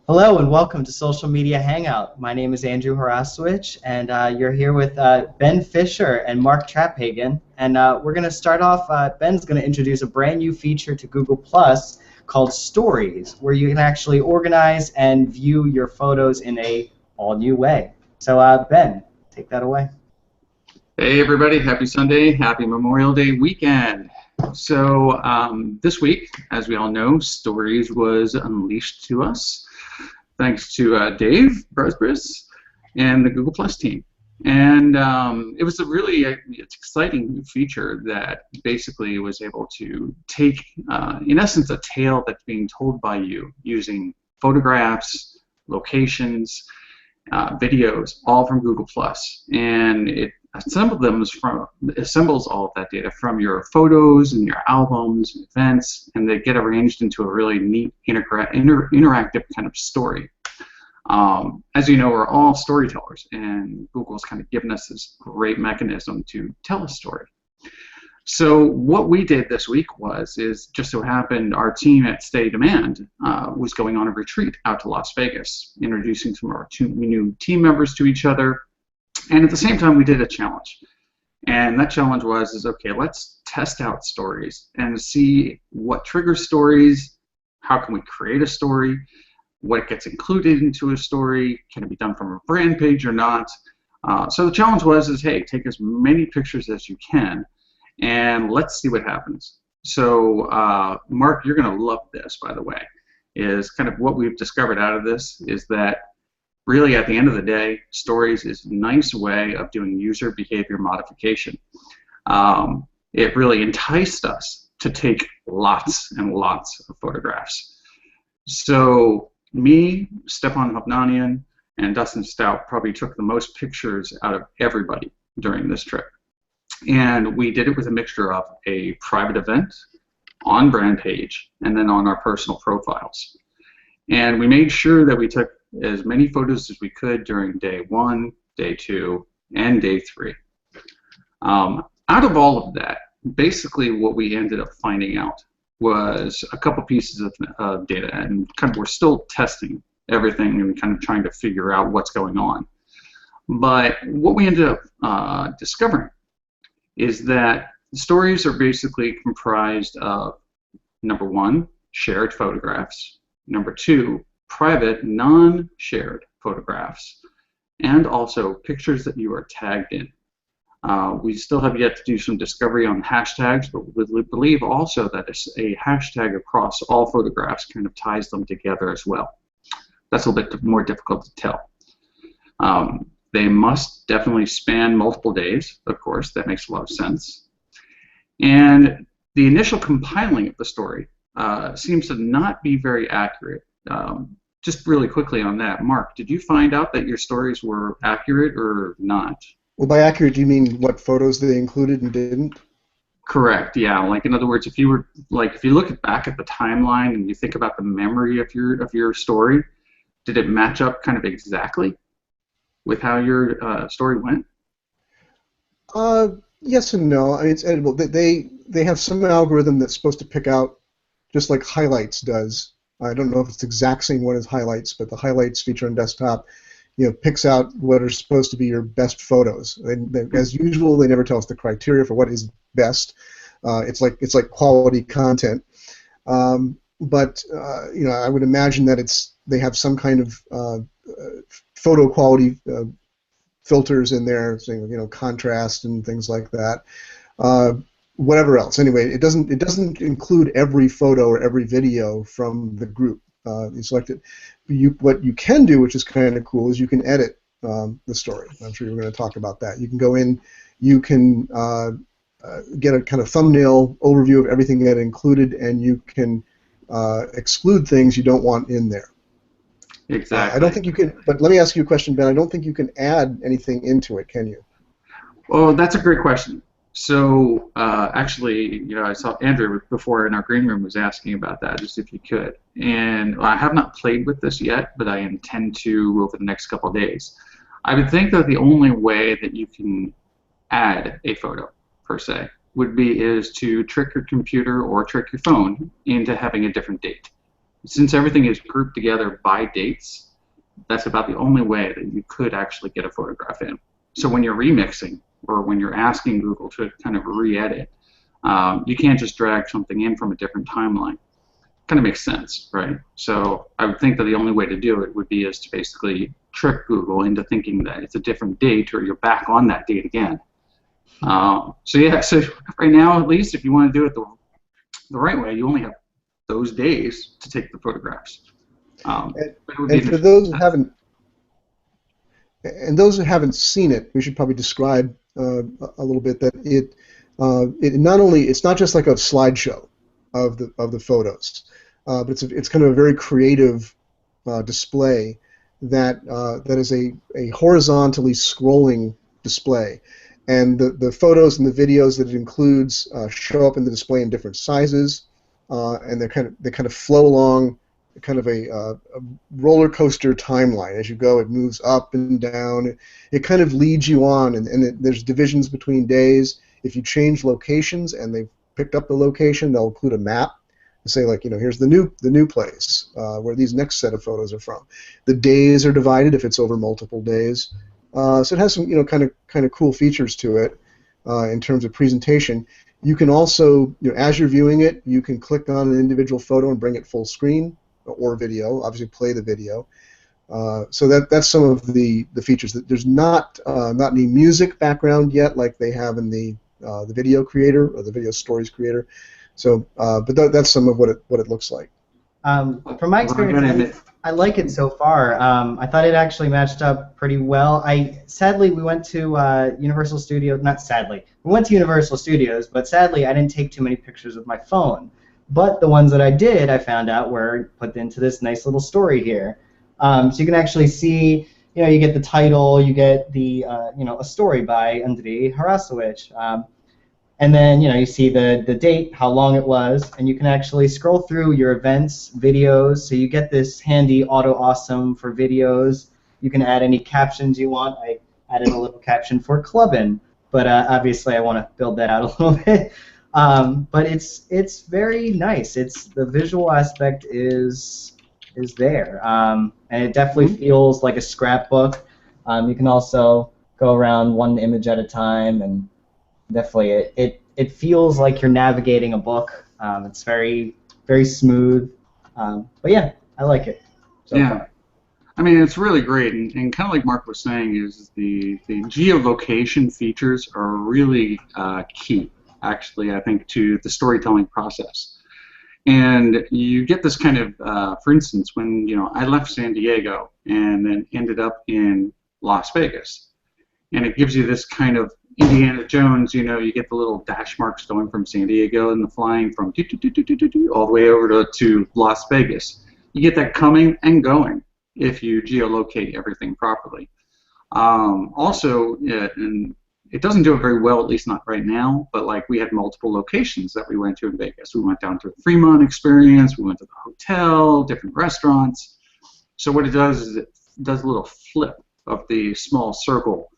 Hello and welcome to Social Media Hangout. My name is Andrew Harasewych, and you're here with Ben Fisher and Mark Traphagen. And we're going to start off, Ben's going to introduce a brand new feature to Google Plus called Stories, where you can actually organize and view your photos in a all-new way. So Ben, take that away. Hey everybody, happy Sunday, happy Memorial Day weekend. So this week, as we all know, Stories was unleashed to us thanks to Dave Brusbris and the Google Plus team. And it was a really exciting new feature that basically was able to take, in essence, a tale that's being told by you using photographs, locations, videos, all from Google Plus, and it assembles all of that data from your photos and your albums, events, and they get arranged into a really neat interactive kind of story. As you know, we're all storytellers, and Google's kind of given us this great mechanism to tell a story. So what we did this week is just so happened our team at Steady Demand was going on a retreat out to Las Vegas, introducing some of our new team members to each other, and at the same time we did a challenge. And that challenge was okay, let's test out stories and see what triggers stories, how can we create a story, what gets included into a story, can it be done from a brand page or not. So the challenge was hey, take as many pictures as you can, and let's see what happens. So Mark, you're going to love this, by the way, is kind of what we've discovered out of this is that really at the end of the day, Stories is a nice way of doing user behavior modification. It really enticed us to take lots and lots of photographs. So me, Stepan Hovnanian, and Dustin Stout probably took the most pictures out of everybody during this trip. And we did it with a mixture of a private event, on brand page, and then on our personal profiles. And we made sure that we took as many photos as we could during day 1, day 2, and day 3. Out of all of that, basically what we ended up finding out was a couple pieces of data, and kind of we're still testing everything and kind of trying to figure out what's going on. But what we ended up discovering is that stories are basically comprised of, number 1, shared photographs, number 2, private, non-shared photographs, and also pictures that you are tagged in. We still have yet to do some discovery on hashtags, but we believe also that a hashtag across all photographs kind of ties them together as well. That's a little bit more difficult to tell. They must definitely span multiple days, of course, that makes a lot of sense. And the initial compiling of the story seems to not be very accurate. Just really quickly on that, Mark, did you find out that your stories were accurate or not? Well, by accurate, do you mean what photos they included and didn't? Correct. Yeah. Like in other words, if you look back at the timeline and you think about the memory of your story, did it match up kind of exactly with how your story went? Yes and no. I mean, it's editable. They have some algorithm that's supposed to pick out, just like highlights does. I don't know if it's the exact same one as highlights, but the highlights feature on desktop, picks out what are supposed to be your best photos. And as usual, they never tell us the criteria for what is best. It's like quality content. But I would imagine that they have some kind of photo quality filters in there, saying, contrast and things like that. Whatever else. Anyway, it doesn't include every photo or every video from the group. You select it. What you can do, which is kind of cool, is you can edit the story. I'm sure you're going to talk about that. You can go in, you can get a kind of thumbnail overview of everything that included, and you can exclude things you don't want in there. Exactly. I don't think you can, but let me ask you a question, Ben. I don't think you can add anything into it, can you? Well, that's a great question. So actually, I saw Andrew before in our green room was asking about that, just if you could. And I have not played with this yet, but I intend to over the next couple of days. I would think that the only way that you can add a photo, per se, is to trick your computer or trick your phone into having a different date. since everything is grouped together by dates, that's about the only way that you could actually get a photograph in. So when you're remixing or when you're asking Google to kind of re-edit, you can't just drag something in from a different timeline. Kind of makes sense, right? So I would think that the only way to do it would be is to basically trick Google into thinking that it's a different date or you're back on that date again. So yeah, so right now at least, if you want to do it the right way, you only have those days to take the photographs. And for those who haven't, seen it, we should probably describe a little bit that it not only, it's not just like a slideshow of the photos, but it's kind of a very creative display that is a horizontally scrolling display, and the photos and the videos that it includes show up in the display in different sizes, and they kind of flow along kind of a roller coaster timeline. As you go, it moves up and down. It kind of leads you on, and there's divisions between days. If you change locations and they've picked up the location, they'll include a map and say, like, here's the new place where these next set of photos are from. The days are divided if it's over multiple days. So it has some kind of cool features to it in terms of presentation. You can also, as you're viewing it, you can click on an individual photo and bring it full screen, or video, obviously play the video. So that's some of the features. There's not any music background yet, like they have in the video creator or the video stories creator. So, but that's some of what it looks like. From my experience, I like it so far. I thought it actually matched up pretty well. Sadly, we went to Universal Studios. Not sadly, we went to Universal Studios, but sadly, I didn't take too many pictures with my phone. But the ones that I did, I found out were put into this nice little story here. So you can actually see, you get the title, you get the, a story by Andrij, Harasewych. And then, you see the date, how long it was, and you can actually scroll through your events, videos, so you get this handy auto awesome for videos. You can add any captions you want. I added a little caption for clubbing, but obviously I want to build that out a little bit. But it's very nice. The visual aspect is there, and it definitely feels like a scrapbook. You can also go around one image at a time, and definitely it feels like you're navigating a book. It's very very smooth. But yeah, I like it so far. I mean, it's really great, and kind of like Mark was saying, is the geolocation features are really key. Actually, I think, to the storytelling process. And you get this kind of, for instance, when I left San Diego and then ended up in Las Vegas, and it gives you this kind of Indiana Jones, you get the little dash marks going from San Diego and the flying from all the way over to Las Vegas. You get that coming and going if you geolocate everything properly. Also, and it doesn't do it very well, at least not right now, but like we had multiple locations that we went to in Vegas. We went down to the Fremont experience, we went to the hotel, different restaurants. So what it does is it does a little flip of the small circle,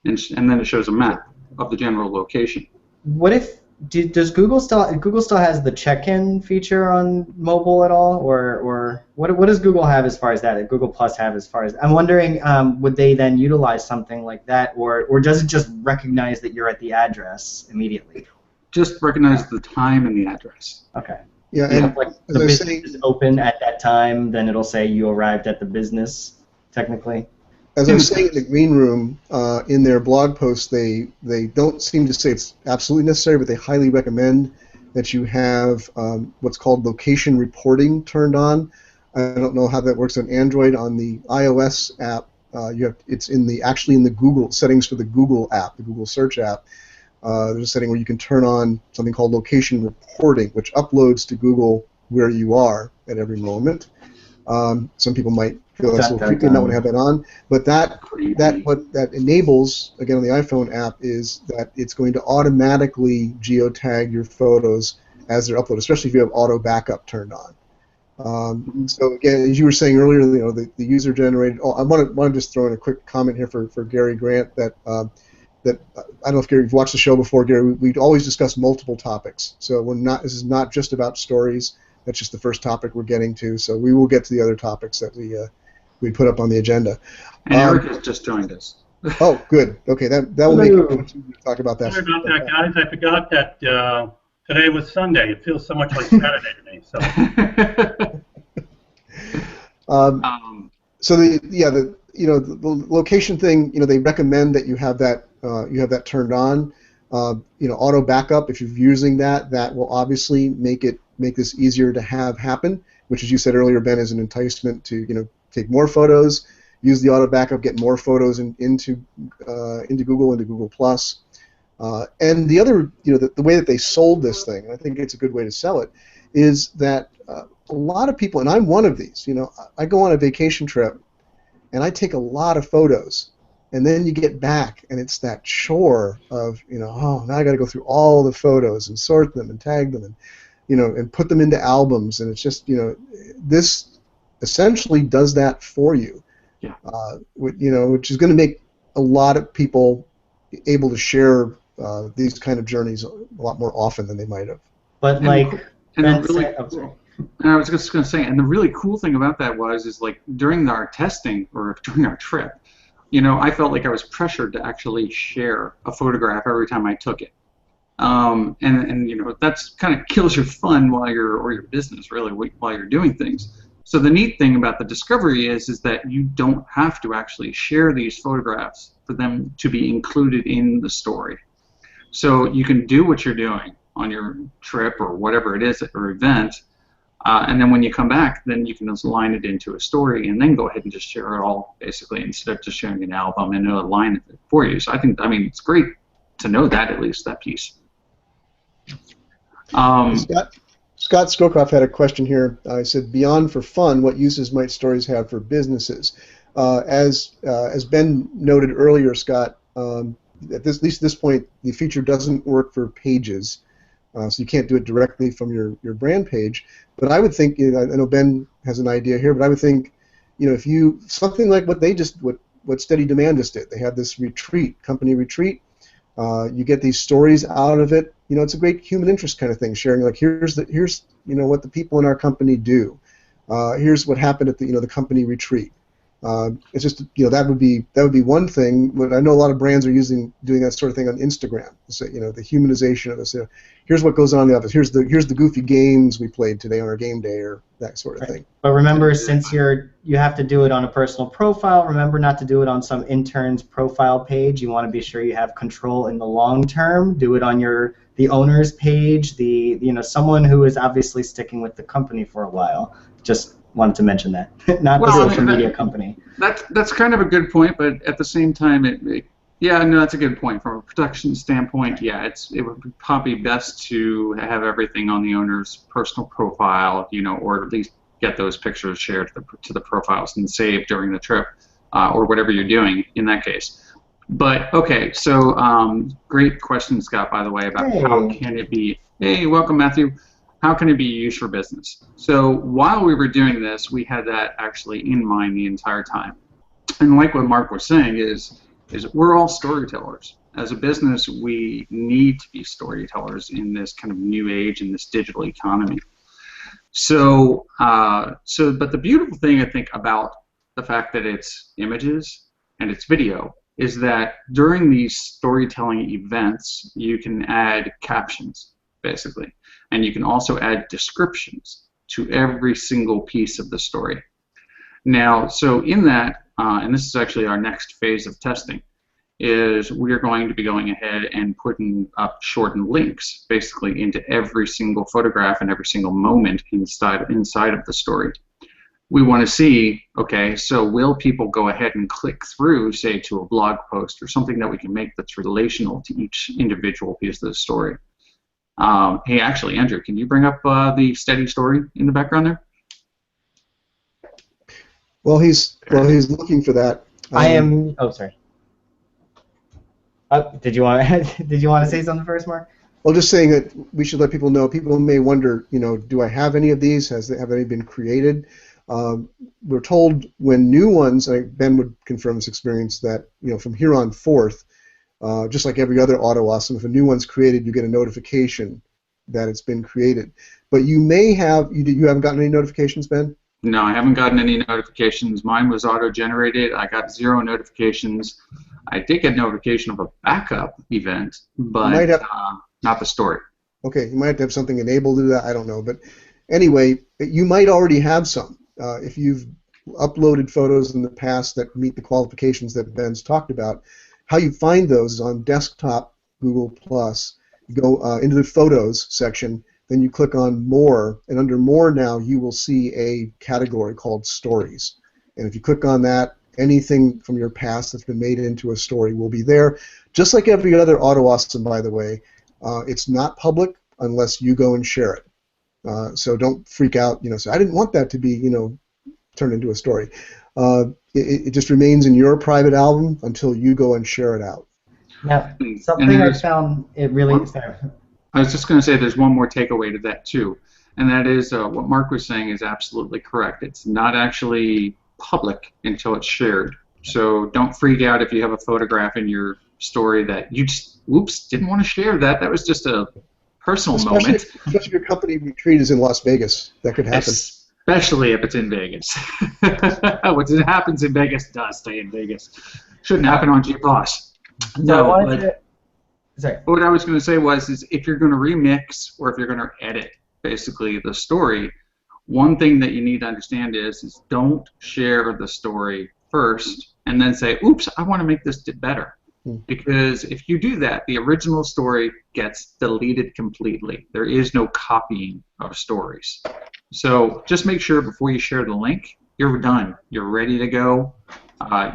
and then it shows a map of the general location. What if, does Google still has the check-in feature on mobile at all, or what does Google have as far as that? Google Plus have as far as, I'm wondering, would they then utilize something like that, or does it just recognize that you're at the address immediately? Just recognize the time and the address. Okay. Yeah, and like the business is open at that time, then it'll say you arrived at the business, technically. As I was saying in the green room, in their blog post, they don't seem to say it's absolutely necessary, but they highly recommend that you have what's called location reporting turned on. I don't know how that works on Android. On the iOS app, it's actually in the Google settings for the Google app, the Google search app. There's a setting where you can turn on something called location reporting, which uploads to Google where you are at every moment. Some people might feel that's a little creepy and not want to have that on, but what that enables, again on the iPhone app, is that it's going to automatically geotag your photos as they're uploaded, especially if you have auto backup turned on. So again, as you were saying earlier, the user generated. Oh, I want to just throw in a quick comment here for Gary Grant that I don't know if Gary, you've watched the show before, Gary. We'd always discuss multiple topics, so this is not just about stories. That's just the first topic we're getting to. So we will get to the other topics that we put up on the agenda. And Eric has just joined us. Oh, good. Okay, that will make it much easier to talk about that. Sorry about that, guys. I forgot that today was Sunday. It feels so much like Saturday to me. So. So the location thing, they recommend that you have that turned on. Auto backup, if you're using that will obviously make this easier to have happen, which, as you said earlier, Ben, is an enticement to take more photos, use the auto backup, get more photos into Google, into Google Plus. And the other, the way that they sold this thing, and I think it's a good way to sell it, is that a lot of people, and I'm one of these, I go on a vacation trip and I take a lot of photos, and then you get back and it's that chore of, oh, now I got to go through all the photos and sort them and tag them and, and put them into albums, and it's just, this essentially does that for you. Yeah. Which is going to make a lot of people able to share these kind of journeys a lot more often than they might have. But And I was just going to say, and the really cool thing about that is like during our testing or during our trip, I felt like I was pressured to actually share a photograph every time I took it. And that's kind of kills your fun or your business really while you're doing things. So the neat thing about the discovery is that you don't have to actually share these photographs for them to be included in the story. So you can do what you're doing on your trip or whatever it is or event, and then when you come back, then you can just line it into a story and then go ahead and just share it all, basically, instead of just sharing an album and it'll line it for you. So I mean, it's great to know that, at least, that piece. Scott Scowcroft had a question here. He said, beyond for fun, what uses might stories have for businesses? As Ben noted earlier, Scott, at least this point, the feature doesn't work for pages. So you can't do it directly from your brand page. But I would think, I know Ben has an idea here, but I would think, if you, something like what Steady Demand just did, they had this company retreat. You get these stories out of it. It's a great human interest kind of thing, sharing like here's what the people in our company do. Here's what happened at the company retreat. It's just that would be one thing. But I know a lot of brands are doing that sort of thing on Instagram. So the humanization of this. Here's what goes on in the office. Here's the goofy games we played today on our game day, or that sort of thing. But remember, since you have to do it on a personal profile, remember not to do it on some intern's profile page. You want to be sure you have control in the long term. Do it on the owner's page. Someone who is obviously sticking with the company for a while. Just wanted to mention that, not the social media company. That's kind of a good point, but at the same time, that's a good point. From a production standpoint, it would be probably best to have everything on the owner's personal profile, or at least get those pictures shared to the profiles and saved during the trip, or whatever you're doing in that case. But okay, so great question, Scott, by the way, about how can it be. Hey, welcome, Matthew. How can it be used for business? So while we were doing this, we had that actually in mind the entire time. And like what Mark was saying is we're all storytellers. As a business, we need to be storytellers in this kind of new age, in this digital economy. So but the beautiful thing, I think, about the fact that it's images and it's video is that during these storytelling events, you can add captions, basically. And you can also add descriptions to every single piece of the story. Now, so in that, and this is actually our next phase of testing, is we are going to be going ahead and putting up shortened links, basically, into every single photograph and every single moment inside of the story. We want to see, okay, so will people go ahead and click through, say, to a blog post or something that we can make that's relational to each individual piece of the story? Hey, actually, Andrew, can you bring up the steady story in the background there? Well, he's looking for that. I am. Oh, sorry. Did you want to say something first, Mark? Well, just saying that we should let people know. People may wonder, do I have any of these? Have any been created? We're told when new ones, Ben would confirm this experience, that from here on forth, just like every other Auto Awesome, if a new one's created, you get a notification that it's been created. But you may have, you haven't gotten any notifications, Ben? No, I haven't gotten any notifications. Mine was auto-generated. I got 0 notifications. I did get notification of a backup event, but not the story. Okay, you might have to have something enabled to do that. I don't know. But anyway, you might already have some. If you've uploaded photos in the past that meet the qualifications that Ben's talked about, how you find those is on desktop Google+. You go into the Photos section, then you click on More, and under More now you will see a category called Stories. And if you click on that, anything from your past that's been made into a story will be there. Just like every other AutoAwesome, by the way, it's not public unless you go and share it. So don't freak out. Say, I didn't want that to be, turned into a story. It just remains in your private album until you go and share it out. Now, something I found it really. I was just going to say there's one more takeaway to that too, and that is what Mark was saying is absolutely correct. It's not actually public until it's shared. So don't freak out if you have a photograph in your story that you just, oops, didn't want to share that. That was just a personal moment. Especially if your company retreat is in Las Vegas. That could happen. Especially if it's in Vegas. What happens in Vegas does stay in Vegas. Shouldn't happen on GPOS. No, what I was going to say is if you're going to remix or if you're going to edit basically the story, one thing that you need to understand is don't share the story first and then say, oops, I want to make this better. Because if you do that, the original story gets deleted completely. There is no copying of stories. So just make sure before you share the link, you're done. You're ready to go.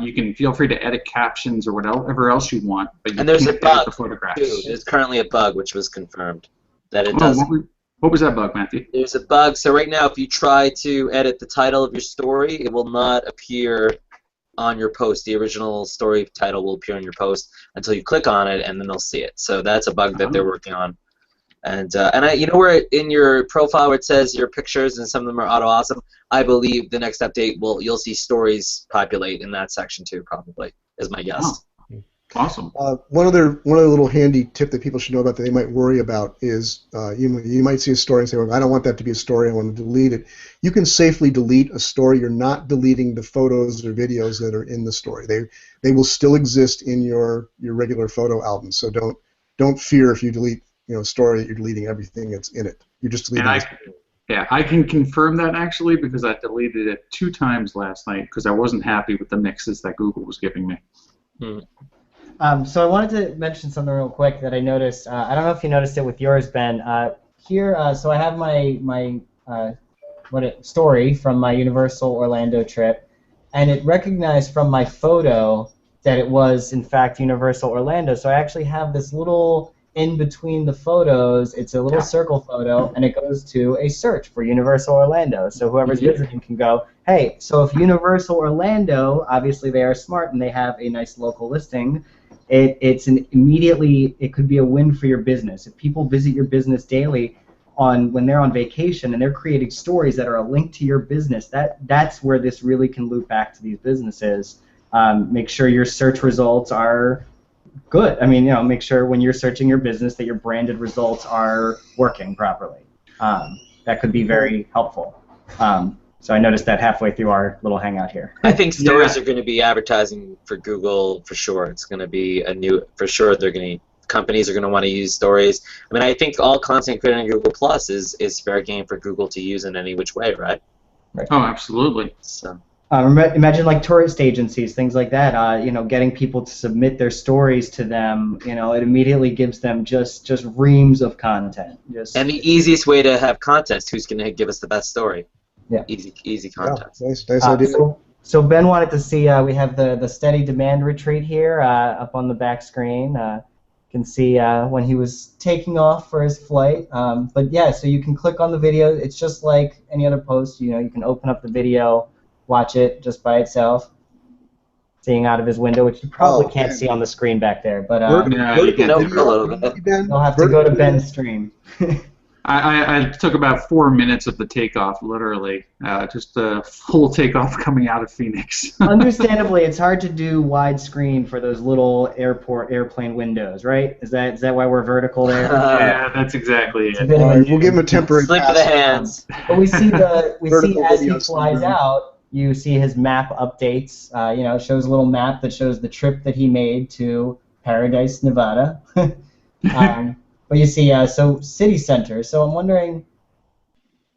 You can feel free to edit captions or whatever else you want, but you there's a can't bug edit the photographs. too. There's currently a bug which was confirmed that it does. What was that bug, Matthew? There's a bug. So right now, if you try to edit the title of your story, it will not appear on your post. The original story title will appear on your post until you click on it, and then they'll see it. So that's a bug that they're working on. And where in your profile where it says your pictures and some of them are AutoAwesome, I believe the next update you'll see stories populate in that section too, probably, is my guess. Oh, awesome. One other little handy tip that people should know about that they might worry about is you might see a story and say, well, I don't want that to be a story, I want to delete it. You can safely delete a story. You're not deleting the photos or videos that are in the story. They will still exist in your regular photo album. So don't fear if you delete a story that you're deleting everything that's in it. You're just deleting it. I can confirm that actually because I deleted it 2 times last night because I wasn't happy with the mixes that Google was giving me. So I wanted to mention something real quick that I noticed. I don't know if you noticed it with yours, Ben. Here, so I have my story from my Universal Orlando trip, and it recognized from my photo that it was in fact Universal Orlando. So I actually have this little in between the photos. It's a little circle photo, and it goes to a search for Universal Orlando. So whoever's visiting can go, hey, so if Universal Orlando, obviously they are smart and they have a nice local listing, it could be a win for your business. If people visit your business daily when they're on vacation and they're creating stories that are a link to your business, that's where this really can loop back to these businesses. Make sure your search results are good. I mean, make sure when you're searching your business that your branded results are working properly. That could be very helpful. So I noticed that halfway through our little hangout here. I think stories are going to be advertising for Google for sure. It's going to be for sure. Companies are going to want to use stories. I mean, I think all content created in Google Plus is fair game for Google to use in any which way, right? Oh, absolutely. So. Imagine like tourist agencies, things like that. Getting people to submit their stories to them. It immediately gives them just reams of content. And the easiest way to have contest, who's going to give us the best story? Yeah. Easy contest. Yeah, nice idea. So Ben wanted to see. We have the steady demand retreat here up on the back screen. You can see when he was taking off for his flight. But yeah, so you can click on the video. It's just like any other post. You can open up the video. Watch it just by itself, seeing out of his window, which you probably can't see on the screen back there. But you can't. you'll have to go to Ben's stream. I took about 4 minutes of the takeoff, literally, just a full takeoff coming out of Phoenix. Understandably, it's hard to do widescreen for those little airplane windows, right? Is that why we're vertical there? Yeah, that's exactly it. All right, we'll give him a temporary Slip pass. of the hands. But we see Vertical as he video flies somewhere. out, you see his map updates. It shows a little map that shows the trip that he made to Paradise, Nevada. But you see, so city center. So I'm wondering,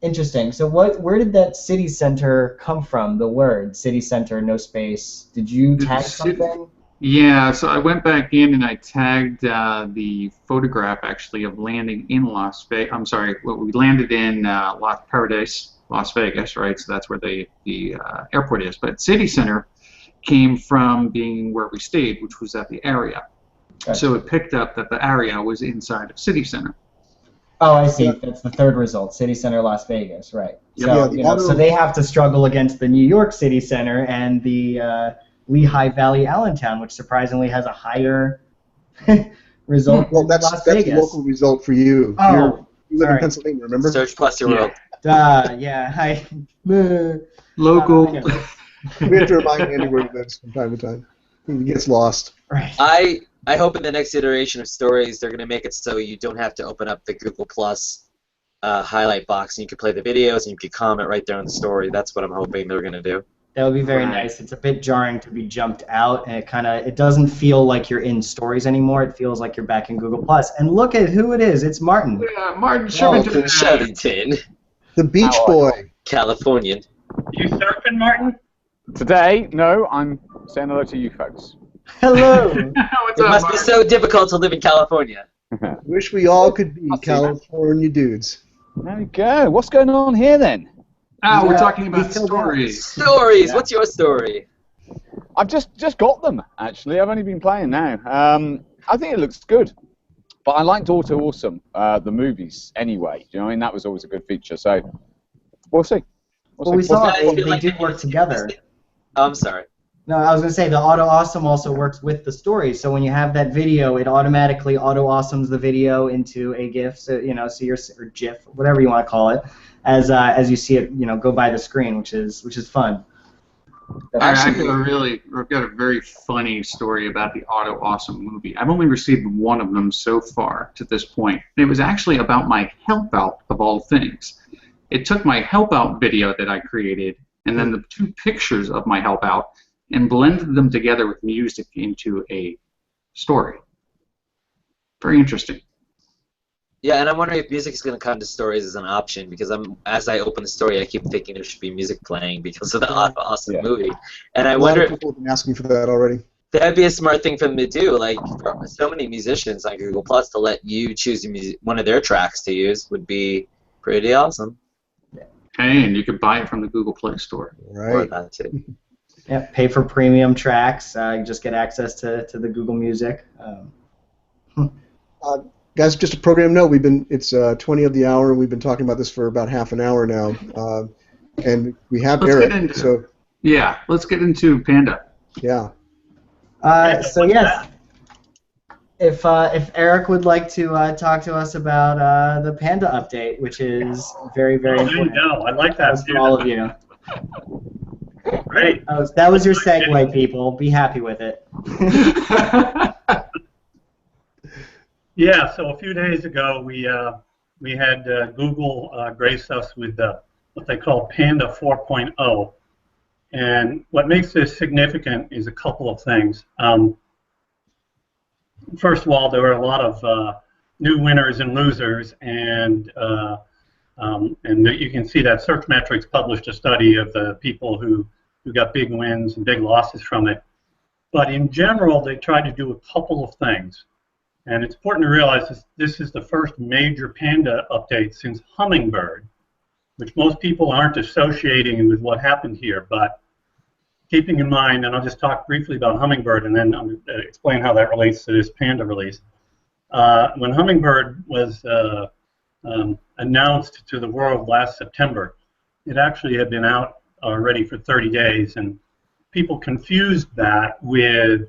interesting. So where did that city center come from? The word city center, no space. Did you tag something? Yeah, so I went back in and I tagged the photograph actually of landing in Las Vegas. I'm sorry, we landed in Paradise, Las Vegas, right? So that's where the airport is. But city center came from being where we stayed, which was at the area. Gotcha. So it picked up that the area was inside of city center. Oh, I see. That's the third result. City Center, Las Vegas, right? Yeah. So, so they have to struggle against the New York City Center and the Lehigh Valley Allentown, which surprisingly has a higher result Well, than that's Las a Vegas. local result for you. Oh, You live sorry. in Pennsylvania, remember? Search plus your world. Yeah. Local. We have to remind Andy where he lives from time to time. He gets lost. Right. I hope in the next iteration of stories they're going to make it so you don't have to open up the Google Plus highlight box and you can play the videos and you can comment right there on the story. That's what I'm hoping they're going to do. That would be very Right. nice. It's a bit jarring to be jumped out, and it doesn't feel like you're in stories anymore. It feels like you're back in Google Plus. And look at who it is. It's Martin. Yeah, Martin Welcome, Shervington. Shervington, The Beach Boy. Californian. You surfing, Martin? Today, no, I'm saying hello to you folks. Hello. What's It up, must be Martin? so difficult to live in California. Wish we all could be I'll see that. California dudes. There we go. What's going on here then? We're Yeah, talking we about filled out. stories. Stories. Yeah. What's your story? I've just got them, actually. I've only been playing now. I think it looks good. But I liked Auto Awesome, the movies, anyway. Do you know what I mean? That was always a good feature. So, we'll see. Well, we saw I feel they like do work together. Oh, I'm sorry. No, I was going to say the Auto Awesome also works with the story. So when you have that video, it automatically Auto Awesomes the video into a GIF, so or GIF, whatever you want to call it, as you see it, go by the screen, which is fun. I've got a very funny story about the Auto Awesome movie. I've only received one of them so far to this point. It was actually about my help out of all things. It took my help out video that I created and then the two pictures of my help out and blended them together with music into a story. Very interesting. Yeah, and I'm wondering if music is going to come to stories as an option because as I open the story, I keep thinking there should be music playing because of the awesome movie. And I A lot wonder of people have been asking for that already. that'd be a smart thing for them to do. Like for so many musicians on Google Plus to let you choose one of their tracks to use would be pretty awesome. Hey, and you could buy it from the Google Play Store. Or Right. that too. Yeah, pay for premium tracks. You just get access to the Google Music. Guys, just a program note. It's 20 of the hour, and we've been talking about this for about half an hour now. And we have Let's Eric. get into So Yeah, let's get into Panda. yeah. So yes, if Eric would like to talk to us about the Panda update, which is very, very Oh, there you important go. I like that. for all of you. Great. That was your segue, people. Be happy with it. Yeah, so a few days ago we had Google grace us with what they call Panda 4.0. And what makes this significant is a couple of things. First of all, there were a lot of new winners and losers, and you can see that Searchmetrics published a study of the people who got big wins and big losses from it. But in general, they tried to do a couple of things. And it's important to realize this is the first major Panda update since Hummingbird, which most people aren't associating with what happened here. But keeping in mind, and I'll just talk briefly about Hummingbird and then I'll explain how that relates to this Panda release. When Hummingbird was announced to the world last September, it actually had been out already for 30 days, and people confused that with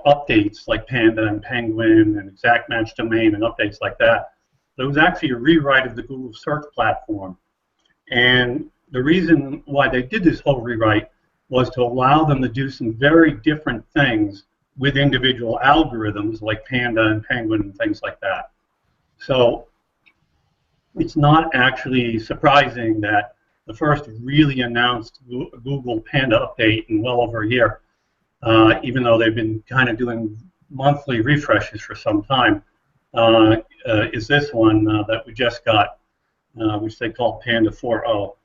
updates like Panda and Penguin and exact match domain and updates like that. But it was actually a rewrite of the Google search platform. And the reason why they did this whole rewrite was to allow them to do some very different things with individual algorithms like Panda and Penguin and things like that. So it's not actually surprising that the first really announced Google Panda update in well over a year, even though they've been kind of doing monthly refreshes for some time, is this one that we just got, which they call Panda 4.0.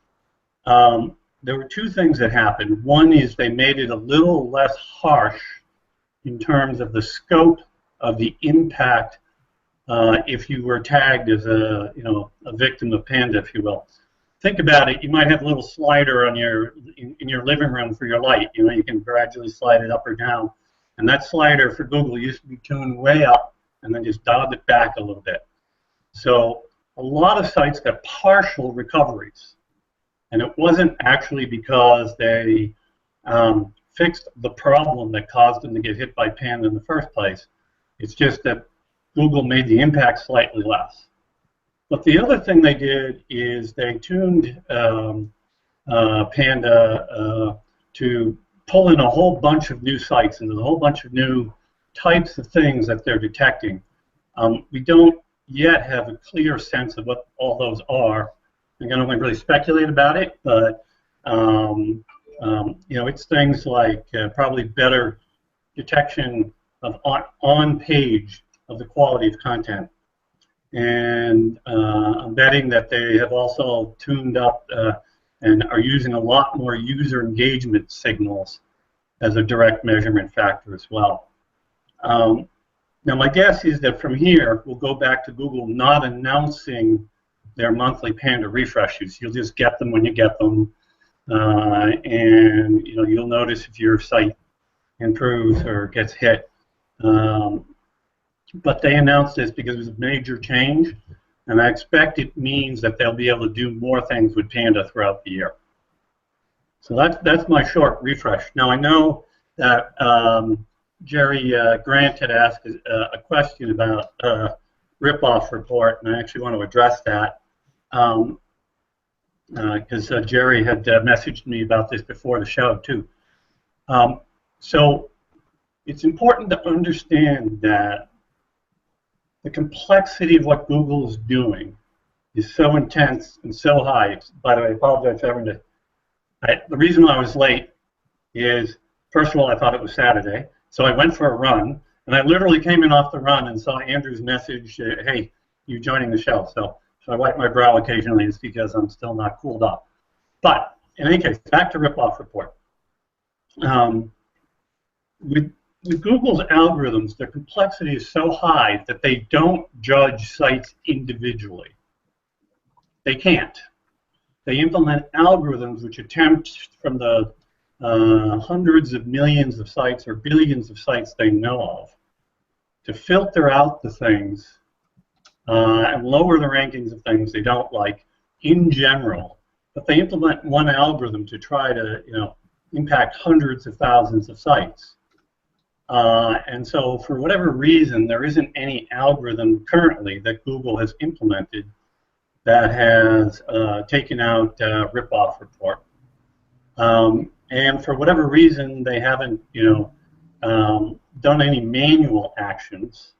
There were two things that happened. One is they made it a little less harsh in terms of the scope of the impact if you were tagged as a victim of Panda, if you will. Think about it. You might have a little slider on in your living room for your light. You can gradually slide it up or down, and that slider for Google used to be tuned way up and then just dialed it back a little bit. So a lot of sites got partial recoveries, and it wasn't actually because they fixed the problem that caused them to get hit by Panda in the first place. It's just that Google made the impact slightly less. But the other thing they did is they tuned Panda to pull in a whole bunch of new sites and a whole bunch of new types of things that they're detecting. We don't yet have a clear sense of what all those are. I'm going to really speculate about it, but it's things like probably better detection of on page of the quality of content. And I'm betting that they have also tuned up and are using a lot more user engagement signals as a direct measurement factor as well. Now my guess is that from here we'll go back to Google not announcing their monthly Panda refreshes. You'll just get them when you get them, and you'll notice if your site improves or gets hit. But they announced this because it was a major change, and I expect it means that they'll be able to do more things with Panda throughout the year. So that's my short refresh. Now I know that Jerry Grant had asked a question about Ripoff Report, and I actually want to address that because Jerry had messaged me about this before the show too. So it's important to understand that the complexity of what Google is doing is so intense and so high. By the way, I apologize for having to. The reason why I was late is, first of all, I thought it was Saturday, so I went for a run, and I literally came in off the run and saw Andrew's message, hey, you joining the show. So I wipe my brow occasionally. It's because I'm still not cooled off. But in any case, back to Ripoff Report. With Google's algorithms, their complexity is so high that they don't judge sites individually. They can't. They implement algorithms which attempt from the hundreds of millions of sites or billions of sites they know of to filter out the things and lower the rankings of things they don't like in general. But they implement one algorithm to try to impact hundreds of thousands of sites. And so for whatever reason, there isn't any algorithm currently that Google has implemented that has taken out Ripoff Report. And for whatever reason, they haven't done any manual actions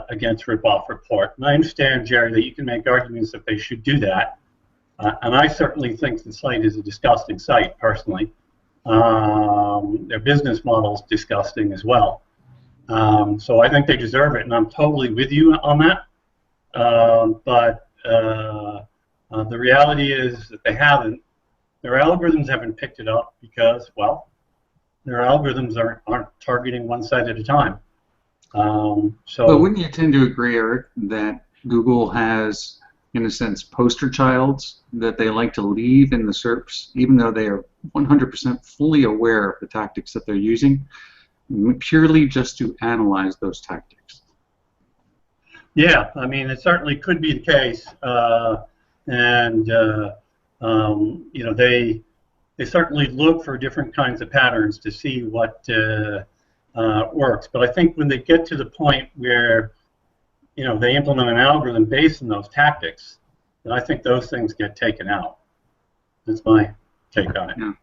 against Ripoff Report. And I understand, Jerry, that you can make arguments that they should do that. And I certainly think the site is a disgusting site, personally. Their business model is disgusting as well. So I think they deserve it, and I'm totally with you on that. But the reality is that they haven't. Their algorithms haven't picked it up because, well, their algorithms aren't targeting one site at a time. But wouldn't you tend to agree, Eric, that Google has, in a sense, poster childs that they like to leave in the SERPs, even though they are 100% fully aware of the tactics that they're using, purely just to analyze those tactics? Yeah, I mean, it certainly could be the case, they certainly look for different kinds of patterns to see what works. But I think when they get to the point where they implement an algorithm based on those tactics, then I think those things get taken out. That's my take on it. Yeah.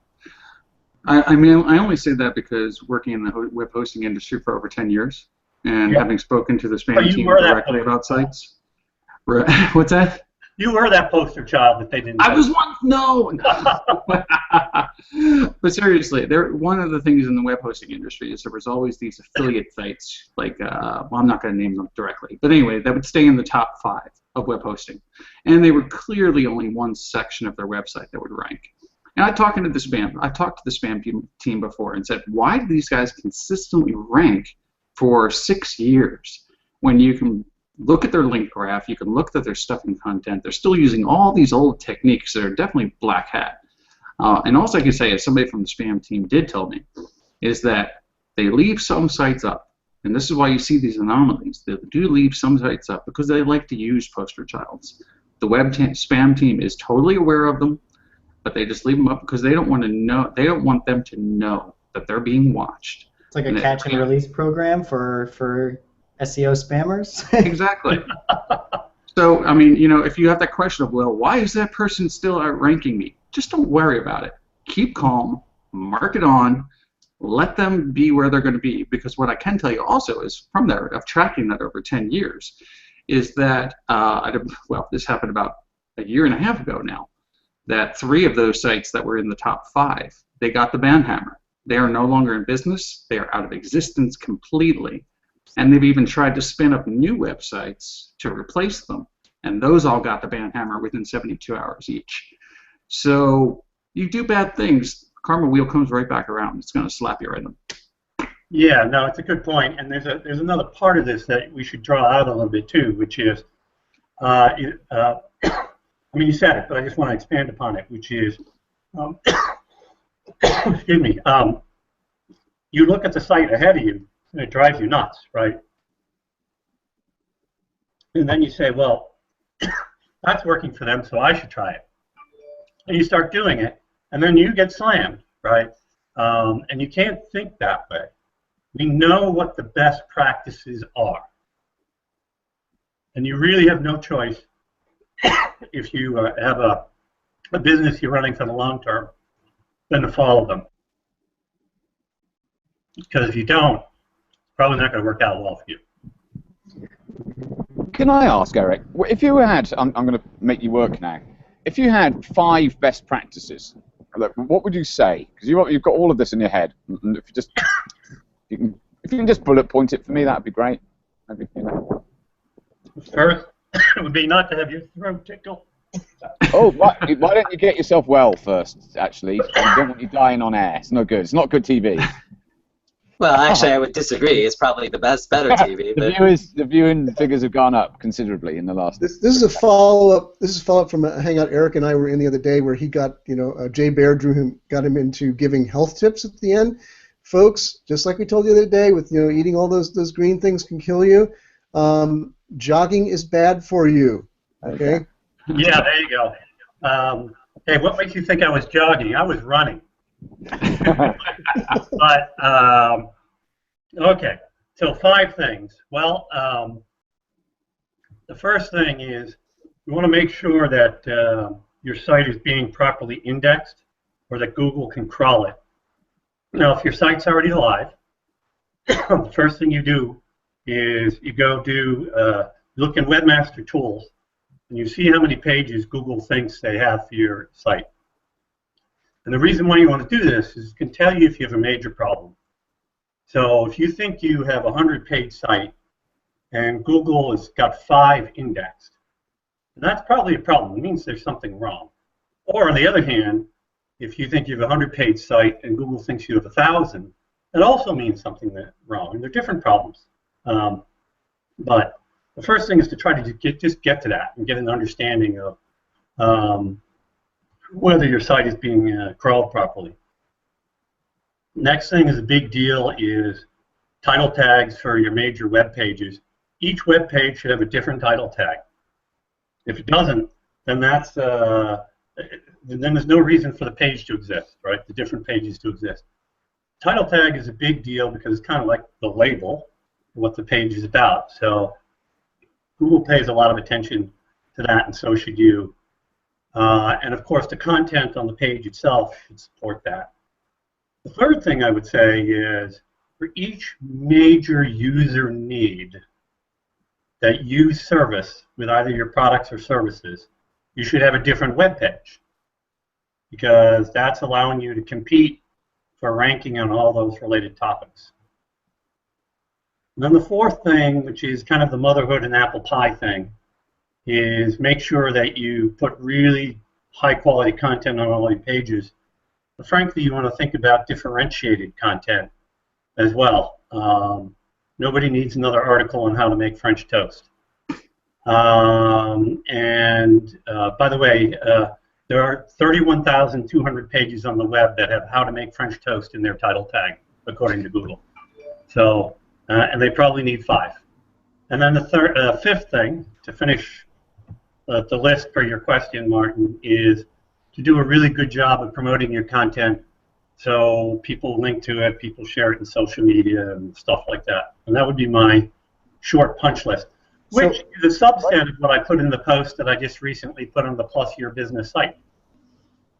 I mean, I only say that because working in the web hosting industry for over 10 years and having spoken to the spam team directly about sites. What's that? You were that poster child that they didn't. I was one. No. But seriously, one of the things in the web hosting industry is there was always these affiliate sites, like, well, I'm not going to name them directly, but anyway, that would stay in the top 5 of web hosting, and they were clearly only one section of their website that would rank. And I've talked to the spam team before and said, why do these guys consistently rank for 6 years when you can look at their link graph, you can look at their stuffing content, they're still using all these old techniques that are definitely black hat. And also I can say, as somebody from the spam team did tell me, is that they leave some sites up. And this is why you see these anomalies. They do leave some sites up because they like to use poster childs. The spam team is totally aware of them, but they just leave them up because they don't want to know. They don't want them to know that they're being watched. It's like a catch and release program for SEO spammers. Exactly. So, I mean, if you have that question of, well, why is that person still outranking me? Just don't worry about it. Keep calm, mark it on, let them be where they're going to be. Because what I can tell you also is, from there, of tracking that over 10 years, is that, this happened about a year and a half ago now, that 3 of those sites that were in the top 5, they got the ban hammer. They are no longer in business. They are out of existence completely. And they've even tried to spin up new websites to replace them. And those all got the ban hammer within 72 hours each. So you do bad things, karma wheel comes right back around. It's going to slap you right in them. Yeah, no, it's a good point. And there's another part of this that we should draw out a little bit too, which is, I mean, you said it, but I just want to expand upon it, which is, excuse me, you look at the site ahead of you, and it drives you nuts, right? And then you say, well, that's working for them, so I should try it. And you start doing it, and then you get slammed, right? And you can't think that way. We know what the best practices are. And you really have no choice if you have a business you're running for the long term than to follow them. Because if you don't, it's probably not going to work out well for you. Can I ask, Eric, if you had, I'm going to make you work now, if you had 5 best practices, what would you say? Because you've got all of this in your head. And if you can just bullet point it for me, that would be great. Maybe, First, it would be not to have your throat tickle. Oh, why don't you get yourself well first, actually? I don't want you dying on air. It's no good. It's not good TV. Well, actually, I would disagree. It's probably better TV. The viewing figures have gone up considerably in the last. This is a follow-up. This is a follow-up from a hangout Eric and I were in the other day, where he got, Jay Baer got him into giving health tips at the end. Folks, just like we told you the other day, with eating all those green things can kill you. Jogging is bad for you. Okay. Yeah, there you go. Hey, what makes you think I was jogging? I was running. But okay, so 5 things. Well, the first thing is you want to make sure that your site is being properly indexed, or that Google can crawl it. Now, if your site's already live, the first thing you do is you go look in Webmaster Tools, and you see how many pages Google thinks they have for your site. And the reason why you want to do this is it can tell you if you have a major problem. So if you think you have a 100-page site and Google has got 5 indexed, that's probably a problem. It means there's something wrong. Or on the other hand, if you think you have a 100-page site and Google thinks you have 1,000, that also means something wrong. And they're different problems. But the first thing is to try to just get to that and get an understanding of whether your site is being crawled properly. Next thing is a big deal is title tags for your major web pages. Each web page should have a different title tag. If it doesn't, then then there's no reason for the page to exist, right? The different pages to exist. Title tag is a big deal because it's kind of like the label of what the page is about. So Google pays a lot of attention to that, and so should you. And of course, the content on the page itself should support that. The third thing I would say is, for each major user need that you service with either your products or services, you should have a different web page, because that's allowing you to compete for ranking on all those related topics. And then the fourth thing, which is kind of the motherhood and apple pie thing, is make sure that you put really high quality content on all your pages. But frankly, you want to think about differentiated content as well. Nobody needs another article on how to make French toast. By the way, there are 31,200 pages on the web that have how to make French toast in their title tag, according to Google. So, and they probably need 5. And then the fifth thing, to finish the list per your question, Martin, is to do a really good job of promoting your content so people link to it, people share it in social media and stuff like that. And that would be my short punch list, which is a subset of what I put in the post that I just recently put on the Plus Your Business site.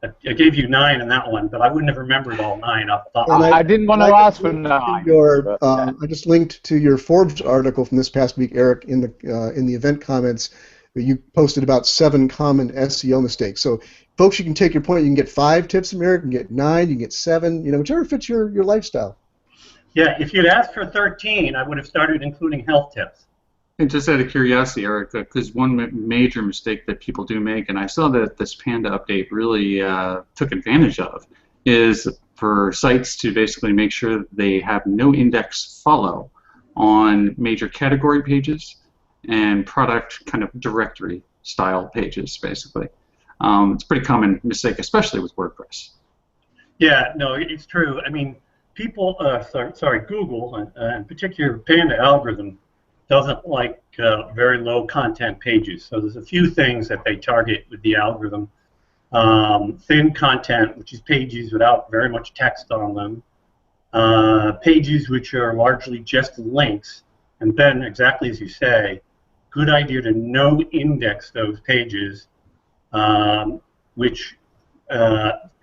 I gave you 9 in that one, but I wouldn't have remembered all 9 off the top of my head. I didn't want to ask for 9. I just linked to your Forbes article from this past week, Eric, in the event comments. You posted about 7 common SEO mistakes. So, folks, you can take your point. You can get 5 tips from Eric. You can get 9. You can get 7. You know, whichever fits your lifestyle. Yeah, if you'd asked for 13, I would have started including health tips. And just out of curiosity, Eric, because one major mistake that people do make, and I saw that this Panda update really took advantage of, is for sites to basically make sure that they have no index follow on major category pages and product kind of directory style pages, basically. It's a pretty common mistake, especially with WordPress. Yeah, no, it's true. I mean, people, Google, in particular Panda algorithm, doesn't like very low content pages. So there's a few things that they target with the algorithm. Thin content, which is pages without very much text on them. Pages which are largely just links. And then, exactly as you say, good idea to no index those pages, which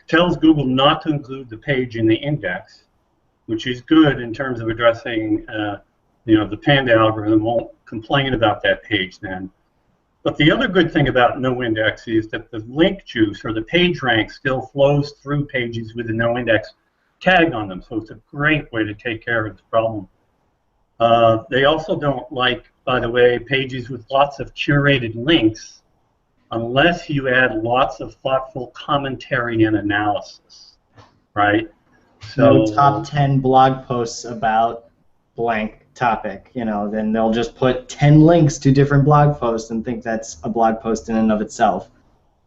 tells Google not to include the page in the index, which is good in terms of addressing the Panda algorithm won't complain about that page then. But the other good thing about no index is that the link juice or the page rank still flows through pages with a no index tag on them. So it's a great way to take care of this problem. They also don't like, by the way, pages with lots of curated links unless you add lots of thoughtful commentary and analysis, right? So top 10 blog posts about blank topic, then they'll just put 10 links to different blog posts and think that's a blog post in and of itself.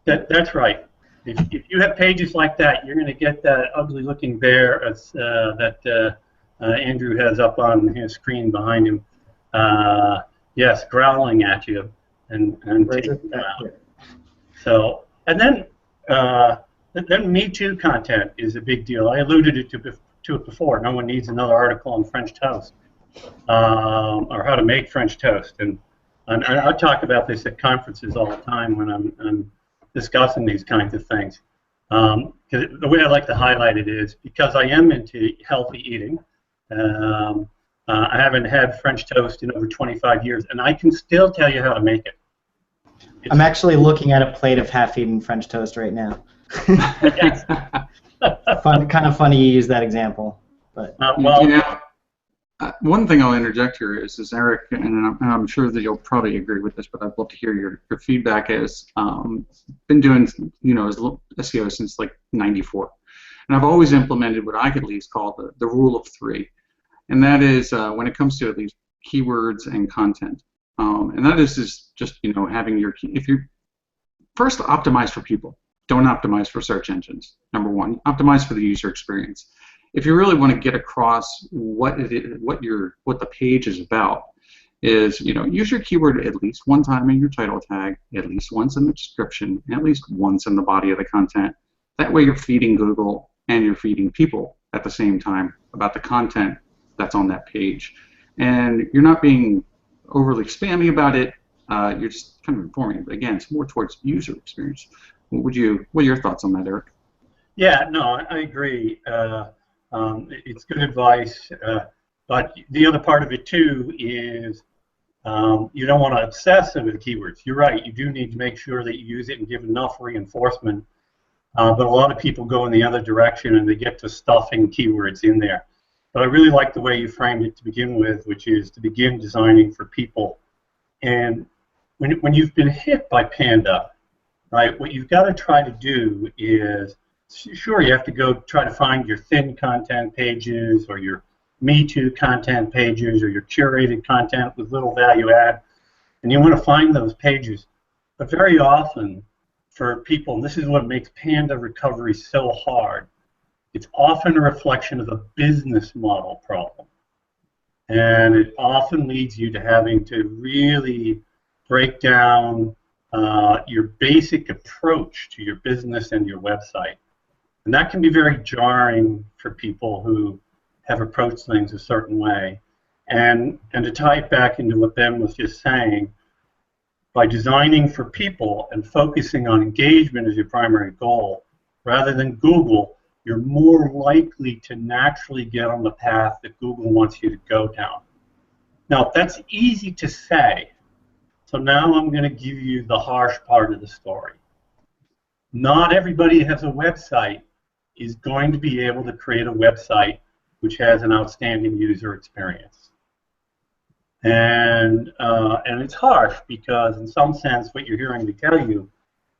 That's right. If you have pages like that, you're going to get that ugly-looking bear that Andrew has up on his screen behind him. Yes, growling at you and taking you out. So, and then Me Too content is a big deal. I alluded to it before. No one needs another article on French toast. Or how to make French toast, and I talk about this at conferences all the time when I'm discussing these kinds of things. The way I like to highlight it is because I am into healthy eating. I haven't had French toast in over 25 years, and I can still tell you how to make it. I'm actually looking at a plate of half-eaten French toast right now. Kind of funny you use that example, but one thing I'll interject here is Eric, and I'm sure that you'll probably agree with this, but I'd love to hear your feedback. Is been doing SEO since like '94, and I've always implemented what I could at least call the rule of 3, and that is when it comes to at least keywords and content, and that is just having your if you first optimize for people, don't optimize for search engines. Number 1, optimize for the user experience. If you really want to get across what the page is about, is use your keyword at least one time in your title tag, at least once in the description, at least once in the body of the content. That way you're feeding Google and you're feeding people at the same time about the content that's on that page, and you're not being overly spammy about it. You're just kind of informing. But again, it's more towards user experience. What are your thoughts on that, Eric? Yeah, no, I agree. It's good advice, but the other part of it too is you don't want to obsess over the keywords. You're right. You do need to make sure that you use it and give enough reinforcement. But a lot of people go in the other direction and they get to stuffing keywords in there. But I really like the way you framed it to begin with, which is to begin designing for people. And when you've been hit by Panda, right, what you've got to try to do is, sure, you have to go try to find your thin content pages or your Me Too content pages or your curated content with little value add, and you want to find those pages. But very often for people, and this is what makes Panda recovery so hard, it's often a reflection of a business model problem. And it often leads you to having to really break down your basic approach to your business and your website. And that can be very jarring for people who have approached things a certain way. And to tie it back into what Ben was just saying, by designing for people and focusing on engagement as your primary goal, rather than Google, you're more likely to naturally get on the path that Google wants you to go down. Now, that's easy to say. So now I'm going to give you the harsh part of the story. Not everybody who has a website is going to be able to create a website which has an outstanding user experience. And it's harsh because in some sense what you're hearing me tell you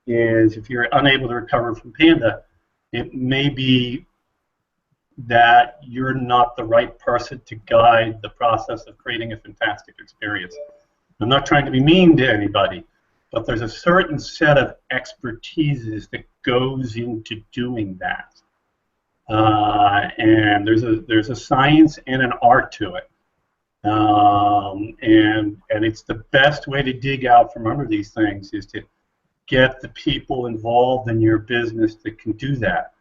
is if you're unable to recover from Panda, it may be that you're not the right person to guide the process of creating a fantastic experience. I'm not trying to be mean to anybody, but there's a certain set of expertises that goes into doing that. And there's a science and an art to it. And it's the best way to dig out from under these things is to get the people involved in your business that can do that.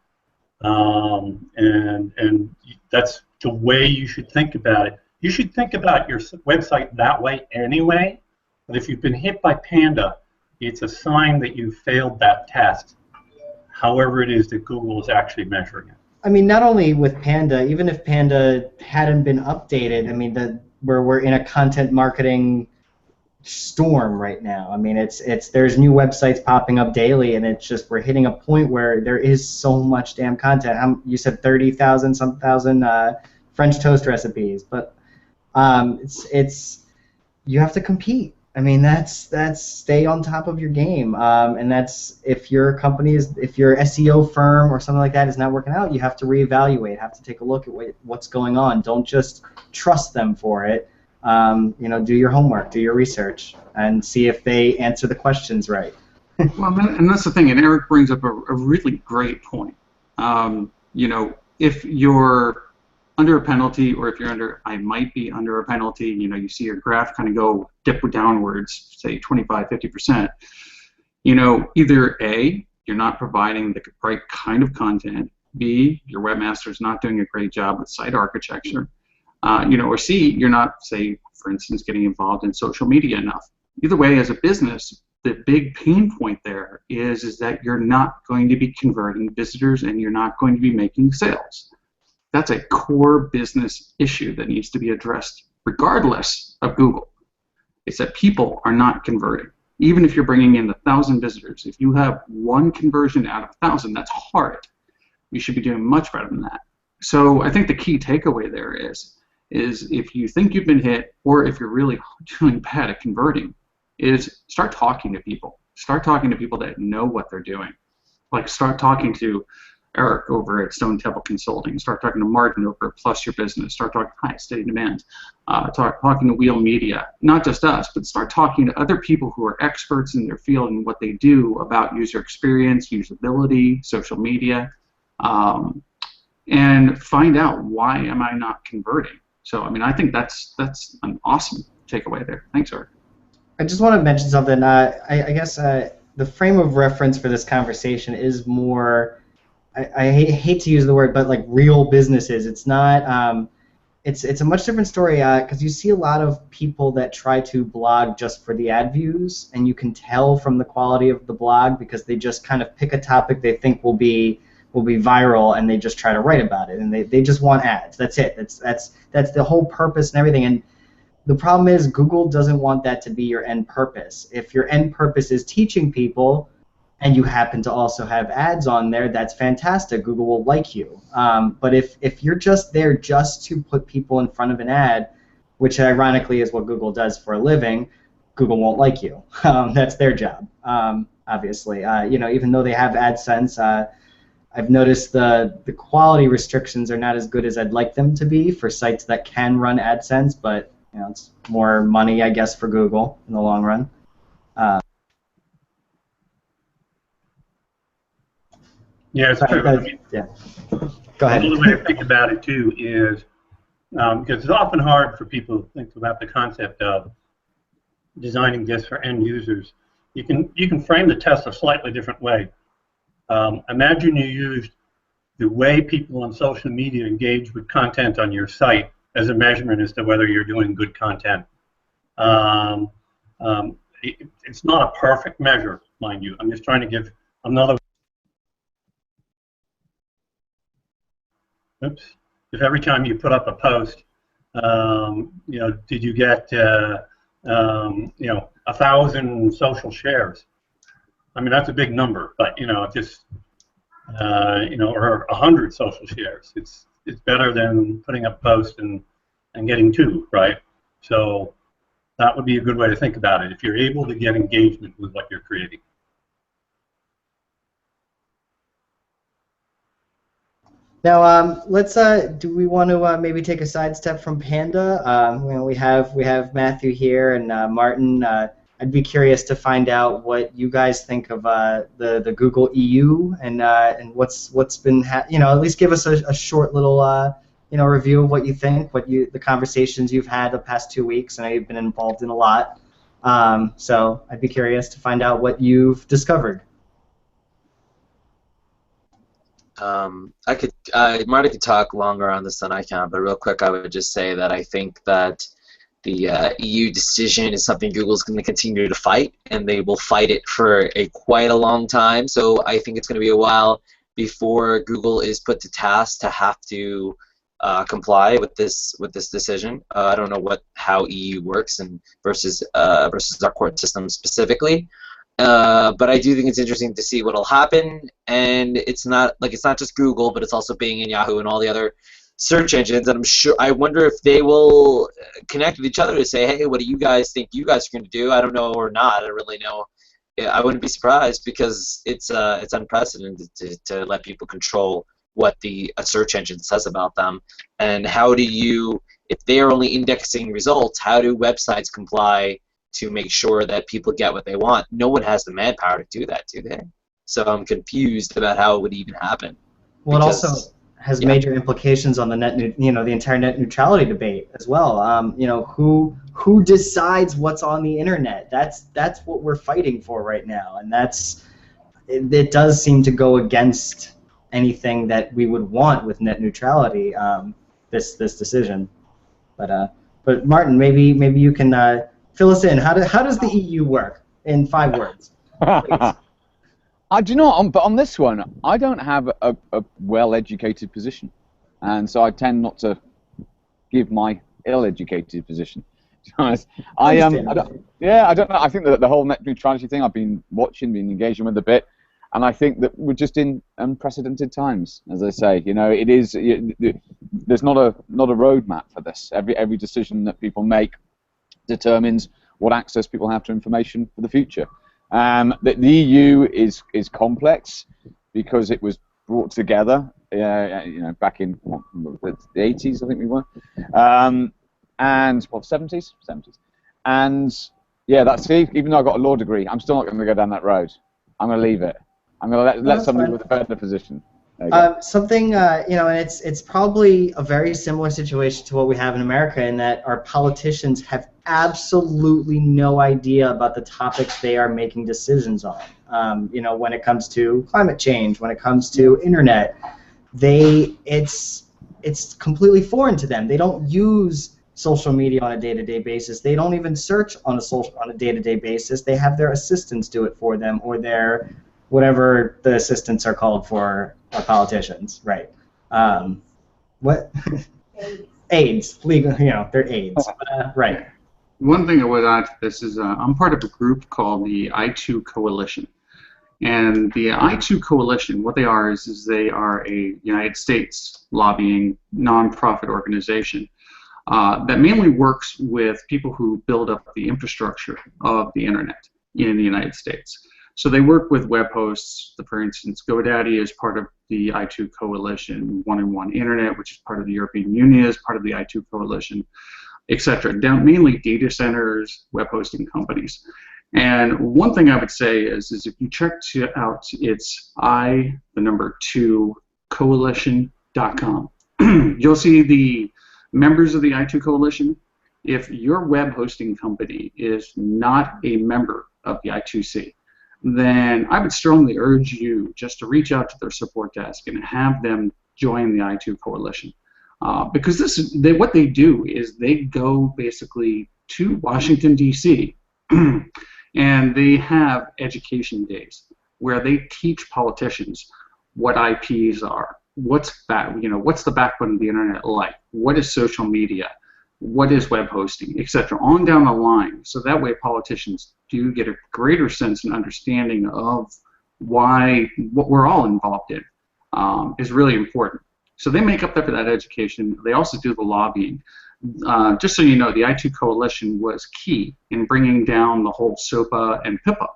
And that's the way you should think about it. You should think about your website that way anyway, but if you've been hit by Panda, it's a sign that you failed that test, however it is that Google is actually measuring it. I mean, not only with Panda, even if Panda hadn't been updated, I mean, where we're in a content marketing storm right now. I mean, there's new websites popping up daily, and it's just we're hitting a point where there is so much damn content. You said 30,000 some thousand French toast recipes, but it's you have to compete. I mean, that's stay on top of your game, and that's if your SEO firm or something like that is not working out, you have to reevaluate, have to take a look at what's going on. Don't just trust them for it. Do your homework, do your research, and see if they answer the questions right. Well, and that's the thing, and Eric brings up a really great point. If you're under a penalty, or if you're I might be under a penalty, you see your graph kind of dip downwards, say 25, 50%. Either A, you're not providing the right kind of content, B, your webmaster's not doing a great job with site architecture, or C, you're not, say, for instance, getting involved in social media enough. Either way, as a business, the big pain point there is that you're not going to be converting visitors and you're not going to be making sales. That's a core business issue that needs to be addressed regardless of Google. It's that people are not converting. Even if you're bringing in 1,000 visitors, if you have one conversion out of 1,000, that's hard. You should be doing much better than that. So I think the key takeaway there is if you think you've been hit, or if you're really doing bad at converting, is start talking to people. Start talking to people that know what they're doing. Like start talking to Eric over at Stone Temple Consulting. Start talking to Martin over at Plus Your Business. Start talking to High Steady Demand. Talking to Wheel Media. Not just us, but start talking to other people who are experts in their field and what they do about user experience, usability, social media, and find out why am I not converting. So, I mean, I think that's an awesome takeaway there. Thanks, Eric. I just want to mention something. I guess the frame of reference for this conversation is more. I hate to use the word, but like real businesses. It's not it's a much different story because you see a lot of people that try to blog just for the ad views, and you can tell from the quality of the blog because they just kind of pick a topic they think will be viral, and they just try to write about it, and they just want ads. That's it. That's the whole purpose and everything. And the problem is Google doesn't want that to be your end purpose. If your end purpose is teaching people, and you happen to also have ads on there, that's fantastic. Google will like you. But if you're just there just to put people in front of an ad, which ironically is what Google does for a living, Google won't like you. That's their job, obviously. Even though they have AdSense, I've noticed the quality restrictions are not as good as I'd like them to be for sites that can run AdSense, but it's more money, I guess, for Google in the long run. Yeah, it's true. Yeah. Go ahead. Another way to think about it too is because it's often hard for people to think about the concept of designing this for end users. You can frame the test a slightly different way. Imagine you used the way people on social media engage with content on your site as a measurement as to whether you're doing good content. It's not a perfect measure, mind you. I'm just trying to give another. Oops. If every time you put up a post, did you get 1,000 social shares? I mean, that's a big number, but just or 100 social shares. It's better than putting up a post and getting 2, right? So that would be a good way to think about it. If you're able to get engagement with what you're creating. Now, let's. Do we want to maybe take a sidestep from Panda? We have Matthew here and Martin. I'd be curious to find out what you guys think of the Google EU and what's been at least give us a short little review of what you think, the conversations you've had the past 2 weeks. I know you've been involved in a lot, so I'd be curious to find out what you've discovered. Marty could talk longer on this than I can, but real quick I would just say that I think that the EU decision is something Google's going to continue to fight, and they will fight it for quite a long time. So I think it's going to be a while before Google is put to task to have to comply with this decision. I don't know how EU works and versus our court system specifically. But I do think it's interesting to see what will happen, and it's not just Google, but it's also Bing and Yahoo and all the other search engines. And I wonder if they will connect with each other to say, hey, what do you guys think you guys are going to do? I don't know or not. I don't really know. I wouldn't be surprised because it's unprecedented to let people control what a search engine says about them. And how do you, if they are only indexing results, how do websites comply to make sure that people get what they want? No one has the manpower to do that, do they? So I'm confused about how it would even happen. Well, it also has major implications on the the entire net neutrality debate as well. Who decides what's on the internet? That's what we're fighting for right now, and it does seem to go against anything that we would want with net neutrality. This decision, but Martin, maybe you can. Fill us in. How does the EU work in 5 words? Do you know what? But on this one, I don't have a well-educated position, and so I tend not to give my ill-educated position. I don't know. I think that the whole net neutrality thing I've been watching, been engaging with a bit, and I think that we're just in unprecedented times. As I say, it is. There's not a roadmap for this. Every decision that people make determines what access people have to information for the future. The EU is complex because it was brought together, back in the 80s, I think we were, and 70s, and that's even though I got a law degree, I'm still not going to go down that road. I'm going to leave it. I'm going to let somebody with a better position. Something, and it's probably a very similar situation to what we have in America in that our politicians have absolutely no idea about the topics they are making decisions on. When it comes to climate change, when it comes to internet, it's it's completely foreign to them. They don't use social media on a day-to-day basis. They don't even search on a day-to-day basis. They have their assistants do it for them, or their whatever the assistants are called for politicians, right? What? Aides, legal, they're aides, right? One thing I would add to this is I'm part of a group called the I2 Coalition. And the I2 Coalition, what they are is they are a United States lobbying nonprofit organization that mainly works with people who build up the infrastructure of the internet in the United States. So they work with web hosts. For instance, GoDaddy is part of the I2 Coalition. 1&1 Internet, which is part of the European Union, is part of the I2 Coalition, etc. Down mainly data centers, web hosting companies. And one thing I would say is if you check out, it's I2coalition.com. You'll see the members of the I2 Coalition. If your web hosting company is not a member of the I2C, then I would strongly urge you just to reach out to their support desk and have them join the I2 Coalition. Because what they do is they go basically to Washington, D.C., and they have education days where they teach politicians what IPs are, what's the backbone of the internet like, what is social media, what is web hosting, etc., on down the line. So that way politicians do get a greater sense and understanding of why what we're all involved in is really important. So they make up there for that education. They also do the lobbying. Just so you know, the I2 Coalition was key in bringing down the whole SOPA and PIPA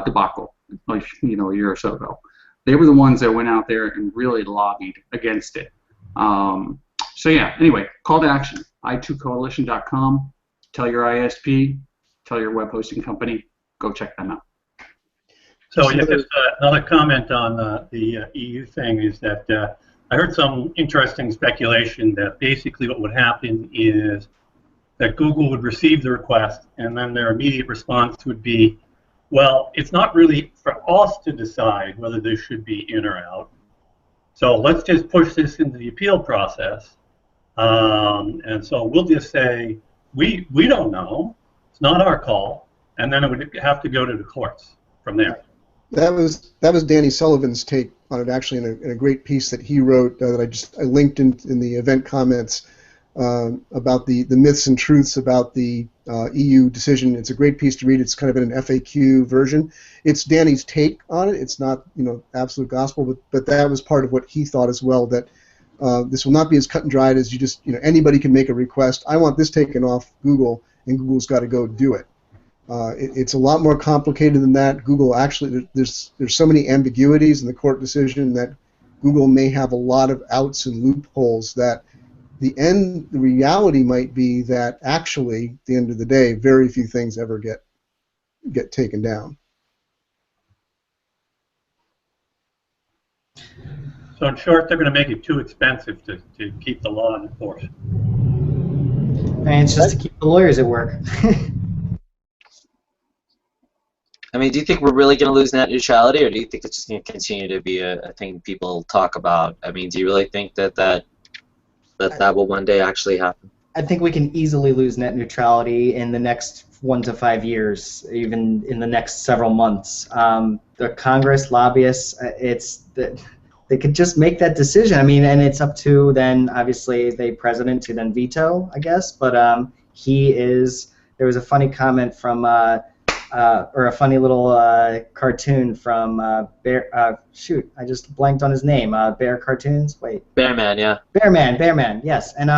debacle, like, a year or so ago. They were the ones that went out there and really lobbied against it. So yeah, anyway, call to action, I2coalition.com. Tell your ISP, tell your web hosting company, go check them out. So yeah, just another comment on the EU thing is that I heard some interesting speculation that basically what would happen is that Google would receive the request, and then their immediate response would be, well, it's not really for us to decide whether this should be in or out, so let's just push this into the appeal process, and so we'll just say, we don't know, it's not our call, and then it would have to go to the courts from there. That was Danny Sullivan's take on it, actually, in a great piece that he wrote that I linked in the event comments about the myths and truths about the EU decision. It's a great piece to read. It's kind of in an FAQ version. It's Danny's take on it. It's not absolute gospel, but that was part of what he thought as well, that this will not be as cut and dried as you just anybody can make a request. I want this taken off Google, and Google's got to go do it. It's a lot more complicated than that. Google actually, there's so many ambiguities in the court decision that Google may have a lot of outs and loopholes that the reality might be that actually, at the end of the day, very few things ever get taken down. So in short, they're going to make it too expensive to keep the law in force. And it's just to keep the lawyers at work. I mean, do you think we're really going to lose net neutrality, or do you think it's just going to continue to be a thing people talk about? I mean, do you really think that will one day actually happen? I think we can easily lose net neutrality in the next 1 to 5 years, even in the next several months. The Congress, lobbyists, they could just make that decision. I mean, and it's up to then, obviously, the president to then veto, I guess. But there was a funny comment from, or a funny little cartoon from Bear. Shoot, I just blanked on his name. Bear Cartoons. Wait. Bearman, yeah. Bearman. Yes, and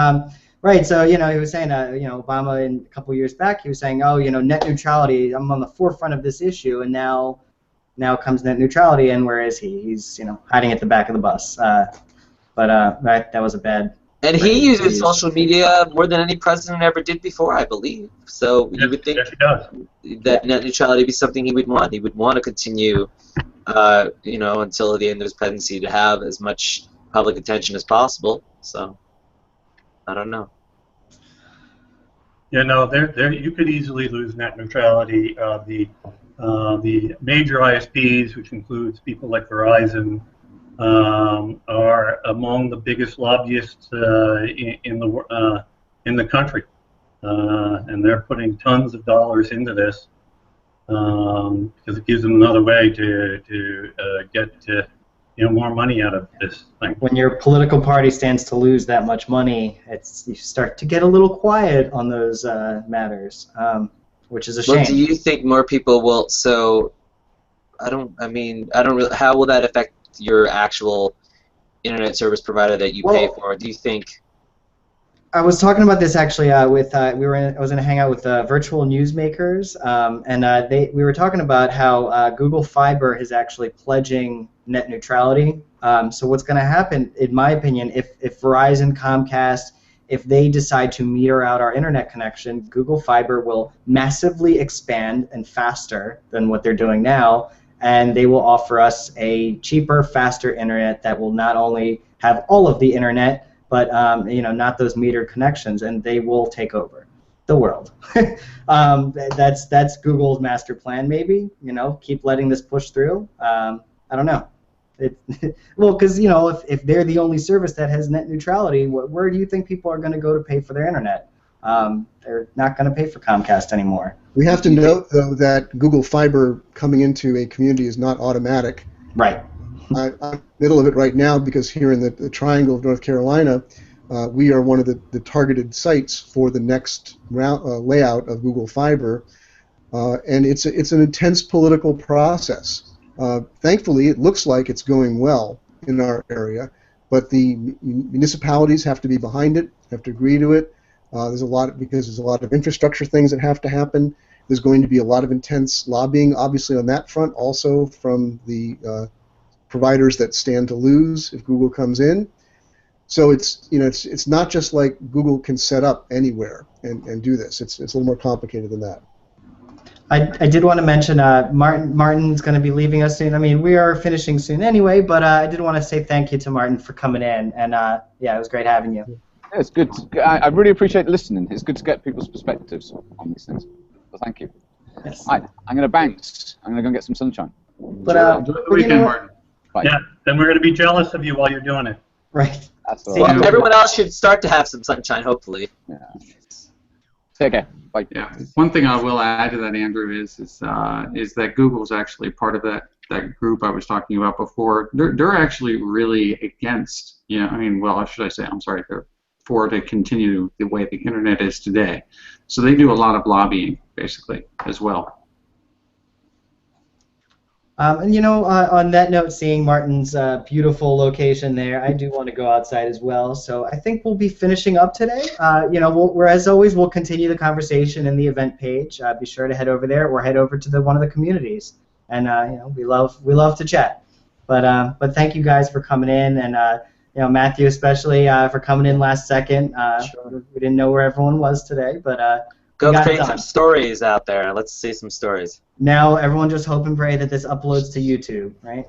right. So he was saying, Obama a couple years back, he was saying, oh, net neutrality. I'm on the forefront of this issue, and now comes net neutrality, and where is he? He's hiding at the back of the bus. Right, that was a bad. And he uses social media more than any president ever did before, I believe. So you would think that net neutrality would be something he would want. He would want to continue, until the end of his presidency, to have as much public attention as possible. So I don't know. There you could easily lose net neutrality. The major ISPs, which includes people like Verizon, are among the biggest lobbyists in the country, and they're putting tons of dollars into this because it gives them another way to get more money out of this thing. When your political party stands to lose that much money, you start to get a little quiet on those matters, which is a shame. Well, do you think more people will? So, I don't really. How will that affect your actual internet service provider that you pay for? Do you think? I was talking about this actually with I was in a hangout with virtual newsmakers, and we were talking about how Google Fiber is actually pledging net neutrality. So what's going to happen, in my opinion, if Verizon, Comcast, if they decide to meter out our internet connection, Google Fiber will massively expand and faster than what they're doing now, and they will offer us a cheaper, faster internet that will not only have all of the internet, but not those metered connections, and they will take over the world. That's Google's master plan, maybe. Keep letting this push through. I don't know. Well, because if they're the only service that has net neutrality, where do you think people are going to go to pay for their internet? They're not going to pay for Comcast anymore. We have to note, though, that Google Fiber coming into a community is not automatic. Right. I'm in the middle of it right now because here in the Triangle of North Carolina, we are one of the targeted sites for the next layout of Google Fiber, and it's an intense political process. Thankfully, it looks like it's going well in our area, but the municipalities have to be behind it, have to agree to it. There's a lot of infrastructure things that have to happen. There's going to be a lot of intense lobbying, obviously, on that front, also from the providers that stand to lose if Google comes in. So it's not just like Google can set up anywhere and do this. It's a little more complicated than that. I did want to mention Martin's going to be leaving us soon. I mean, we are finishing soon anyway, but I did want to say thank you to Martin for coming in, and yeah, it was great having you. Yeah, it's good. I really appreciate listening. It's good to get people's perspectives on these things. So thank you. Yes. Right, I'm going to bounce. I'm going to go and get some sunshine. But Enjoy the weekend, Martin. Bye. Yeah, then we're going to be jealous of you while you're doing it. Right. That's all See, right. Well, everyone else should start to have some sunshine, hopefully. Yeah. Take care. Bye. Yeah. One thing I will add to that, Andrew, is that Google's actually part of that group I was talking about before. They're actually really against, should I say, I'm sorry, they're for to continue the way the internet is today. So they do a lot of lobbying, basically, as well. And on that note, seeing Martin's beautiful location there, I do want to go outside as well. So I think we'll be finishing up today. As always, we'll continue the conversation in the event page. Be sure to head over there or head over to one of the communities. And we love to chat. But thank you guys for coming in, and Matthew especially for coming in last second. Sure. We didn't know where everyone was today, but. Go create some stories out there. Let's see some stories. Now everyone just hope and pray that this uploads to YouTube, right?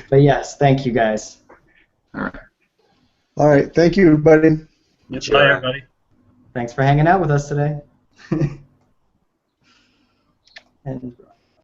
But yes, thank you guys. All right. All right. Thank you, everybody. Yes, Sure. bye, everybody. Thanks for hanging out with us today. And